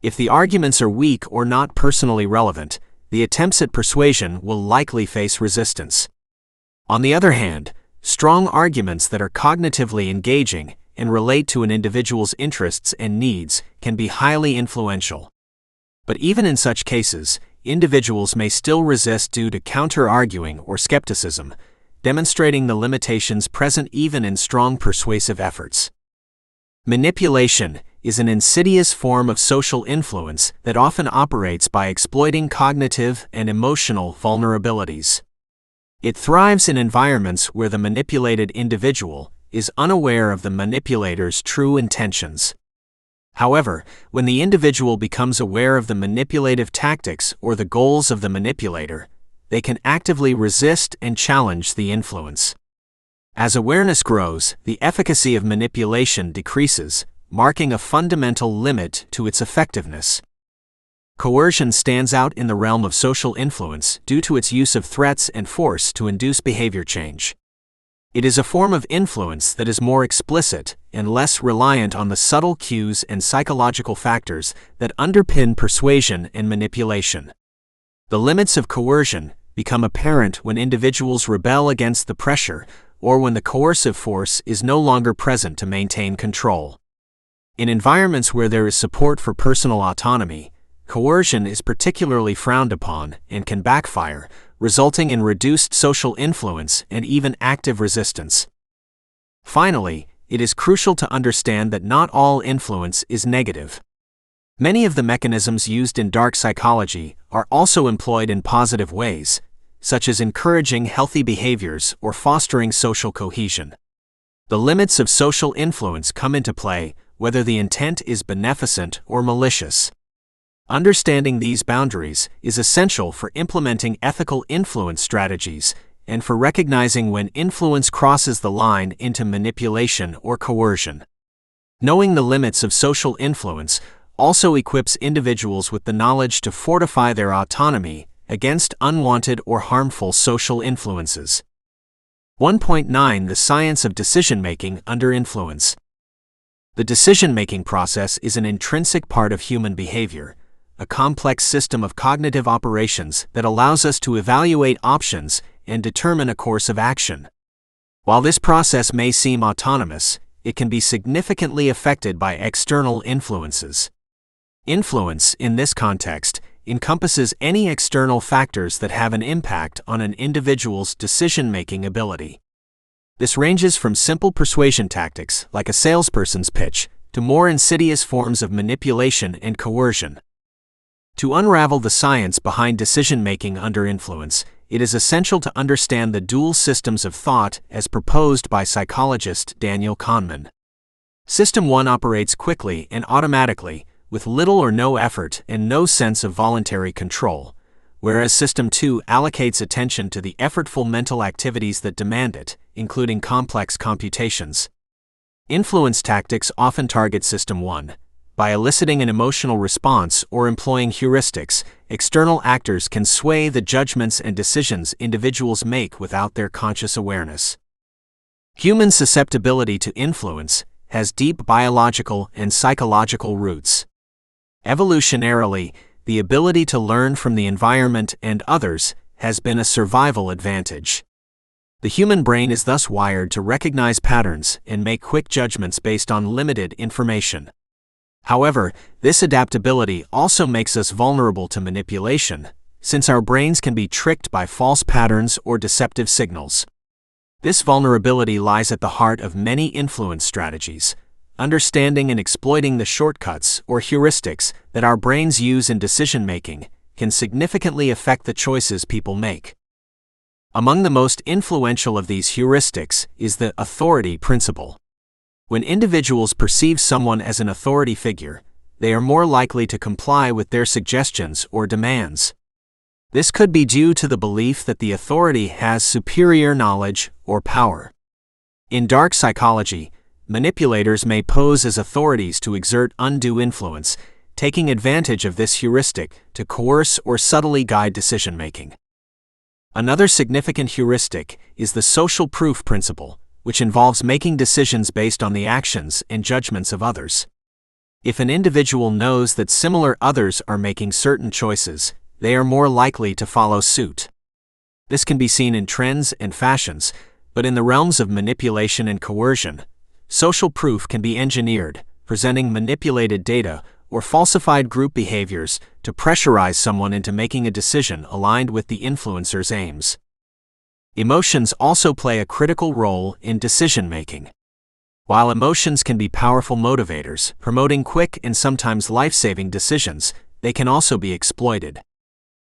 If the arguments are weak or not personally relevant, the attempts at persuasion will likely face resistance. On the other hand, strong arguments that are cognitively engaging and relate to an individual's interests and needs can be highly influential. But even in such cases, individuals may still resist due to counter-arguing or skepticism, demonstrating the limitations present even in strong persuasive efforts. Manipulation is an insidious form of social influence that often operates by exploiting cognitive and emotional vulnerabilities. It thrives in environments where the manipulated individual is unaware of the manipulator's true intentions. However, when the individual becomes aware of the manipulative tactics or the goals of the manipulator, they can actively resist and challenge the influence. As awareness grows, the efficacy of manipulation decreases, marking a fundamental limit to its effectiveness. Coercion stands out in the realm of social influence due to its use of threats and force to induce behavior change. It is a form of influence that is more explicit and less reliant on the subtle cues and psychological factors that underpin persuasion and manipulation. The limits of coercion become apparent when individuals rebel against the pressure or when the coercive force is no longer present to maintain control. In environments where there is support for personal autonomy, coercion is particularly frowned upon and can backfire, resulting in reduced social influence and even active resistance. Finally, it is crucial to understand that not all influence is negative. Many of the mechanisms used in dark psychology are also employed in positive ways, such as encouraging healthy behaviors or fostering social cohesion. The limits of social influence come into play whether the intent is beneficent or malicious. Understanding these boundaries is essential for implementing ethical influence strategies and for recognizing when influence crosses the line into manipulation or coercion. Knowing the limits of social influence also equips individuals with the knowledge to fortify their autonomy against unwanted or harmful social influences. 1.9 The science of decision-making under influence. The decision-making process is an intrinsic part of human behavior, a complex system of cognitive operations that allows us to evaluate options and determine a course of action. While this process may seem autonomous, it can be significantly affected by external influences. Influence, in this context, encompasses any external factors that have an impact on an individual's decision-making ability. This ranges from simple persuasion tactics, like a salesperson's pitch, to more insidious forms of manipulation and coercion. To unravel the science behind decision-making under influence, it is essential to understand the dual systems of thought as proposed by psychologist Daniel Kahneman. System 1 operates quickly and automatically, with little or no effort and no sense of voluntary control, whereas System 2 allocates attention to the effortful mental activities that demand it, including complex computations. Influence tactics often target System 1. By eliciting an emotional response or employing heuristics, external actors can sway the judgments and decisions individuals make without their conscious awareness. Human susceptibility to influence has deep biological and psychological roots. Evolutionarily, the ability to learn from the environment and others has been a survival advantage. The human brain is thus wired to recognize patterns and make quick judgments based on limited information. However, this adaptability also makes us vulnerable to manipulation, since our brains can be tricked by false patterns or deceptive signals. This vulnerability lies at the heart of many influence strategies, understanding and exploiting the shortcuts or heuristics that our brains use in decision-making can significantly affect the choices people make. Among the most influential of these heuristics is the authority principle. When individuals perceive someone as an authority figure, they are more likely to comply with their suggestions or demands. This could be due to the belief that the authority has superior knowledge or power. In dark psychology, manipulators may pose as authorities to exert undue influence, taking advantage of this heuristic to coerce or subtly guide decision-making. Another significant heuristic is the social proof principle, which involves making decisions based on the actions and judgments of others. If an individual knows that similar others are making certain choices, they are more likely to follow suit. This can be seen in trends and fashions, but in the realms of manipulation and coercion, social proof can be engineered, presenting manipulated data or falsified group behaviors to pressurize someone into making a decision aligned with the influencer's aims. Emotions also play a critical role in decision-making. While emotions can be powerful motivators, promoting quick and sometimes life-saving decisions, they can also be exploited.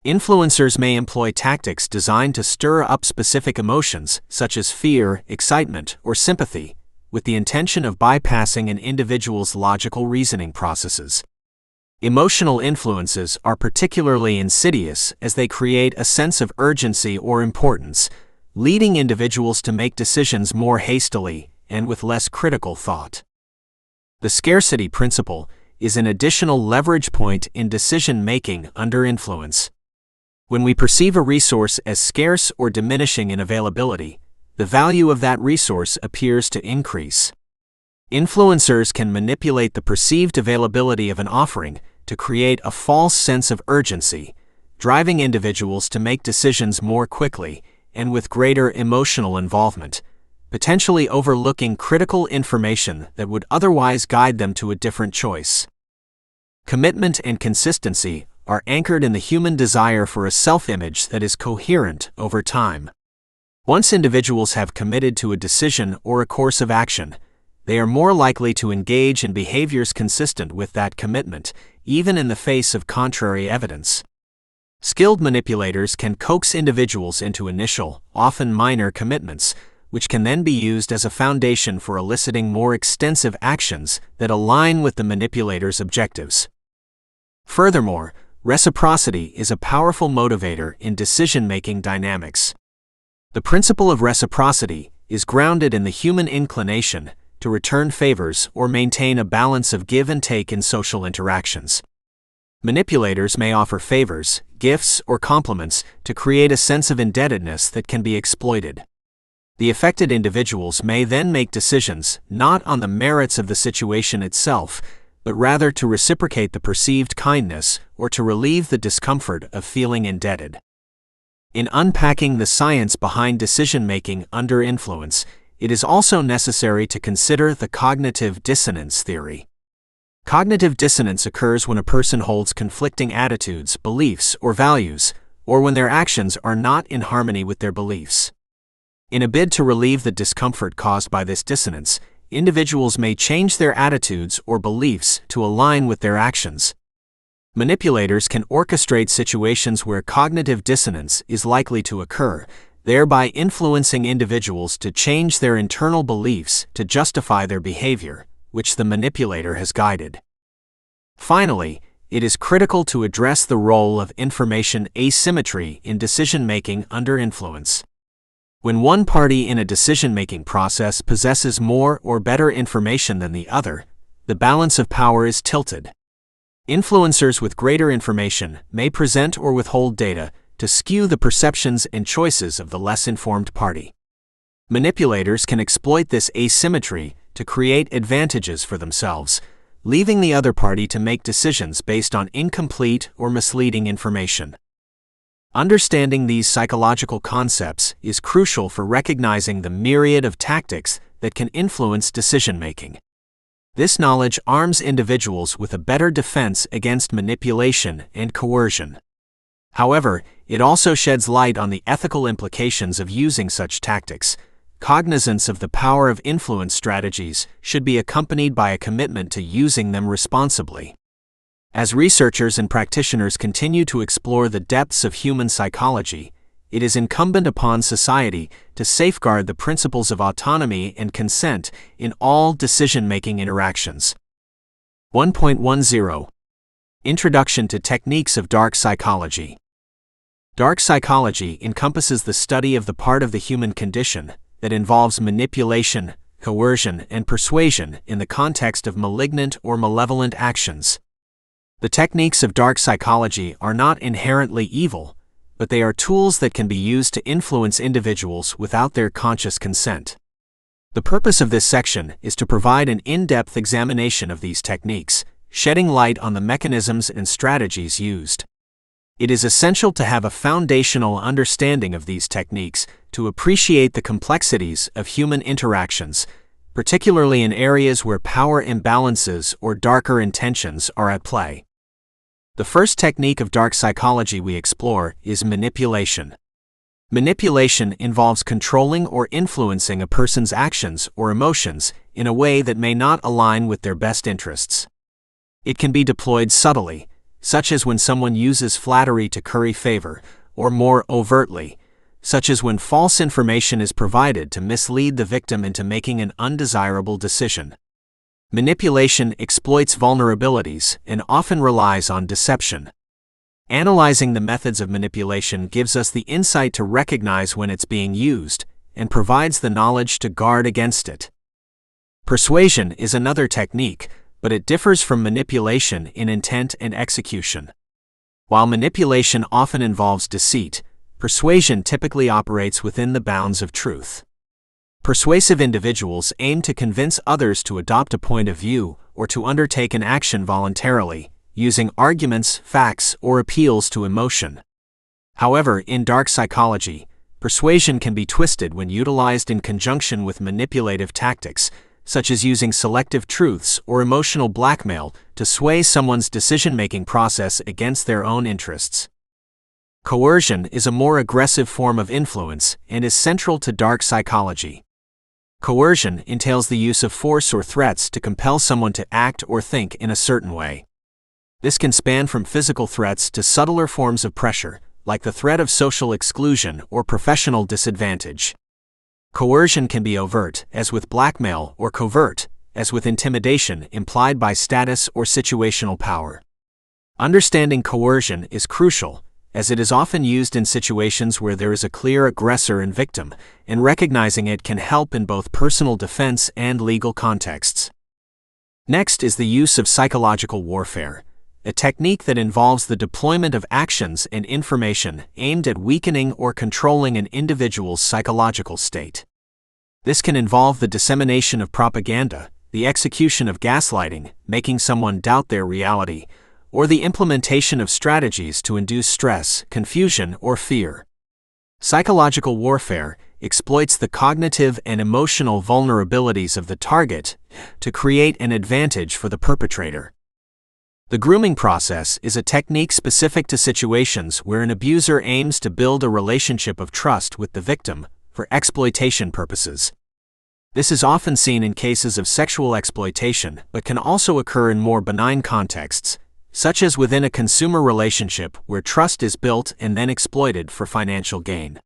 Influencers may employ tactics designed to stir up specific emotions, such as fear, excitement, or sympathy, with the intention of bypassing an individual's logical reasoning processes. Emotional influences are particularly insidious as they create a sense of urgency or importance, leading individuals to make decisions more hastily and with less critical thought. The scarcity principle is an additional leverage point in decision-making under influence. When we perceive a resource as scarce or diminishing in availability, the value of that resource appears to increase. Influencers can manipulate the perceived availability of an offering to create a false sense of urgency, driving individuals to make decisions more quickly and with greater emotional involvement, potentially overlooking critical information that would otherwise guide them to a different choice. Commitment and consistency are anchored in the human desire for a self-image that is coherent over time. Once individuals have committed to a decision or a course of action, they are more likely to engage in behaviors consistent with that commitment, even in the face of contrary evidence. Skilled manipulators can coax individuals into initial, often minor commitments, which can then be used as a foundation for eliciting more extensive actions that align with the manipulator's objectives. Furthermore, reciprocity is a powerful motivator in decision-making dynamics. The principle of reciprocity is grounded in the human inclination to return favors or maintain a balance of give and take in social interactions. Manipulators may offer favors, gifts, or compliments to create a sense of indebtedness that can be exploited. The affected individuals may then make decisions not on the merits of the situation itself, but rather to reciprocate the perceived kindness or to relieve the discomfort of feeling indebted. In unpacking the science behind decision-making under influence, it is also necessary to consider the cognitive dissonance theory. Cognitive dissonance occurs when a person holds conflicting attitudes, beliefs, or values, or when their actions are not in harmony with their beliefs. In a bid to relieve the discomfort caused by this dissonance, individuals may change their attitudes or beliefs to align with their actions. Manipulators can orchestrate situations where cognitive dissonance is likely to occur, thereby influencing individuals to change their internal beliefs to justify their behavior, which the manipulator has guided. Finally, it is critical to address the role of information asymmetry in decision-making under influence. When one party in a decision-making process possesses more or better information than the other, the balance of power is tilted. Influencers with greater information may present or withhold data to skew the perceptions and choices of the less informed party. Manipulators can exploit this asymmetry to create advantages for themselves, leaving the other party to make decisions based on incomplete or misleading information. Understanding these psychological concepts is crucial for recognizing the myriad of tactics that can influence decision-making. This knowledge arms individuals with a better defense against manipulation and coercion. However, it also sheds light on the ethical implications of using such tactics, cognizance of the power of influence strategies should be accompanied by a commitment to using them responsibly. As researchers and practitioners continue to explore the depths of human psychology, it is incumbent upon society to safeguard the principles of autonomy and consent in all decision-making interactions. 1.10 Introduction to Techniques of Dark Psychology. Dark psychology encompasses the study of the part of the human condition that involves manipulation, coercion, and persuasion in the context of malignant or malevolent actions. The techniques of dark psychology are not inherently evil, but they are tools that can be used to influence individuals without their conscious consent. The purpose of this section is to provide an in-depth examination of these techniques, shedding light on the mechanisms and strategies used. It is essential to have a foundational understanding of these techniques to appreciate the complexities of human interactions, particularly in areas where power imbalances or darker intentions are at play. The first technique of dark psychology we explore is manipulation. Manipulation involves controlling or influencing a person's actions or emotions in a way that may not align with their best interests. It can be deployed subtly, such as when someone uses flattery to curry favor, or more overtly, such as when false information is provided to mislead the victim into making an undesirable decision. Manipulation exploits vulnerabilities and often relies on deception. Analyzing the methods of manipulation gives us the insight to recognize when it's being used and provides the knowledge to guard against it. Persuasion is another technique, but it differs from manipulation in intent and execution. While manipulation often involves deceit, persuasion typically operates within the bounds of truth. Persuasive individuals aim to convince others to adopt a point of view or to undertake an action voluntarily, using arguments, facts, or appeals to emotion. However, in dark psychology, persuasion can be twisted when utilized in conjunction with manipulative tactics, such as using selective truths or emotional blackmail to sway someone's decision-making process against their own interests. Coercion is a more aggressive form of influence and is central to dark psychology. Coercion entails the use of force or threats to compel someone to act or think in a certain way. This can span from physical threats to subtler forms of pressure, like the threat of social exclusion or professional disadvantage. Coercion can be overt, as with blackmail, or covert, as with intimidation implied by status or situational power. Understanding coercion is crucial, as it is often used in situations where there is a clear aggressor and victim, and recognizing it can help in both personal defense and legal contexts. Next is the use of psychological warfare, a technique that involves the deployment of actions and information aimed at weakening or controlling an individual's psychological state. This can involve the dissemination of propaganda, the execution of gaslighting, making someone doubt their reality, or the implementation of strategies to induce stress, confusion, or fear. Psychological warfare exploits the cognitive and emotional vulnerabilities of the target to create an advantage for the perpetrator. The grooming process is a technique specific to situations where an abuser aims to build a relationship of trust with the victim for exploitation purposes. This is often seen in cases of sexual exploitation, but can also occur in more benign contexts, such as within a consumer relationship where trust is built and then exploited for financial gain.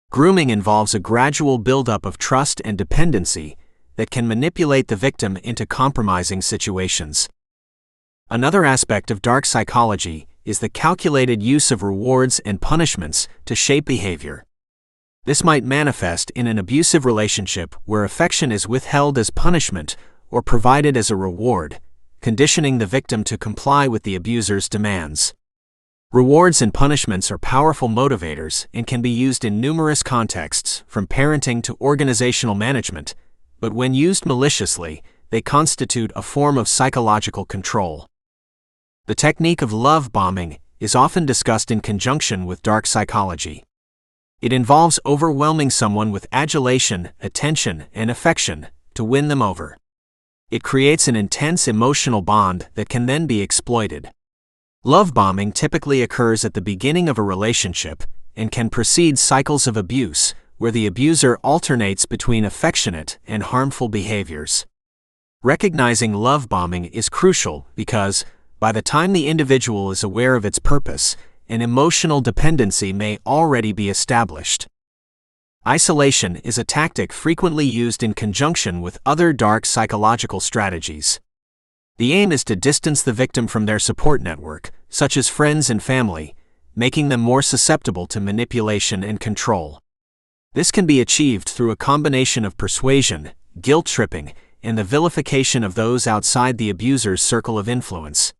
Grooming involves a gradual buildup of trust and dependency that can manipulate the victim into compromising situations. Another aspect of dark psychology is the calculated use of rewards and punishments to shape behavior. This might manifest in an abusive relationship where affection is withheld as punishment or provided as a reward, conditioning the victim to comply with the abuser's demands. Rewards and punishments are powerful motivators and can be used in numerous contexts, from parenting to organizational management, but when used maliciously, they constitute a form of psychological control. The technique of love bombing is often discussed in conjunction with dark psychology. It involves overwhelming someone with adulation, attention, and affection to win them over. It creates an intense emotional bond that can then be exploited. Love bombing typically occurs at the beginning of a relationship and can precede cycles of abuse, where the abuser alternates between affectionate and harmful behaviors. Recognizing love bombing is crucial because, by the time the individual is aware of its purpose, an emotional dependency may already be established. Isolation is a tactic frequently used in conjunction with other dark psychological strategies. The aim is to distance the victim from their support network, such as friends and family, making them more susceptible to manipulation and control. This can be achieved through a combination of persuasion, guilt-tripping, and the vilification of those outside the abuser's circle of influence.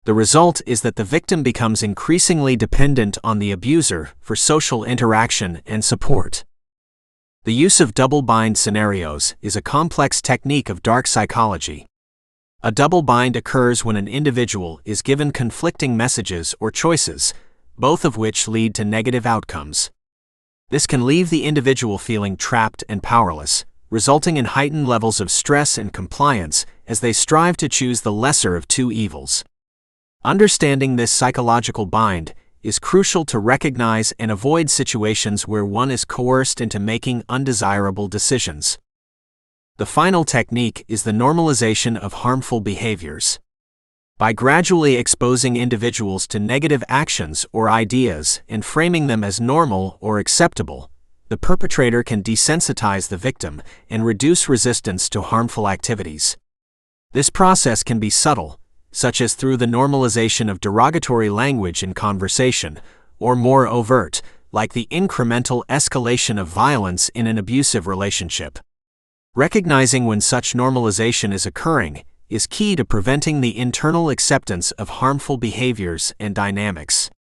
The result is that the victim becomes increasingly dependent on the abuser for social interaction and support. The use of double-bind scenarios is a complex technique of dark psychology. A double bind occurs when an individual is given conflicting messages or choices, both of which lead to negative outcomes. This can leave the individual feeling trapped and powerless, resulting in heightened levels of stress and compliance as they strive to choose the lesser of two evils. Understanding this psychological bind is crucial to recognize and avoid situations where one is coerced into making undesirable decisions. The final technique is the normalization of harmful behaviors. By gradually exposing individuals to negative actions or ideas and framing them as normal or acceptable, the perpetrator can desensitize the victim and reduce resistance to harmful activities. This process can be subtle, such as through the normalization of derogatory language in conversation, or more overt, like the incremental escalation of violence in an abusive relationship. Recognizing when such normalization is occurring is key to preventing the internal acceptance of harmful behaviors and dynamics.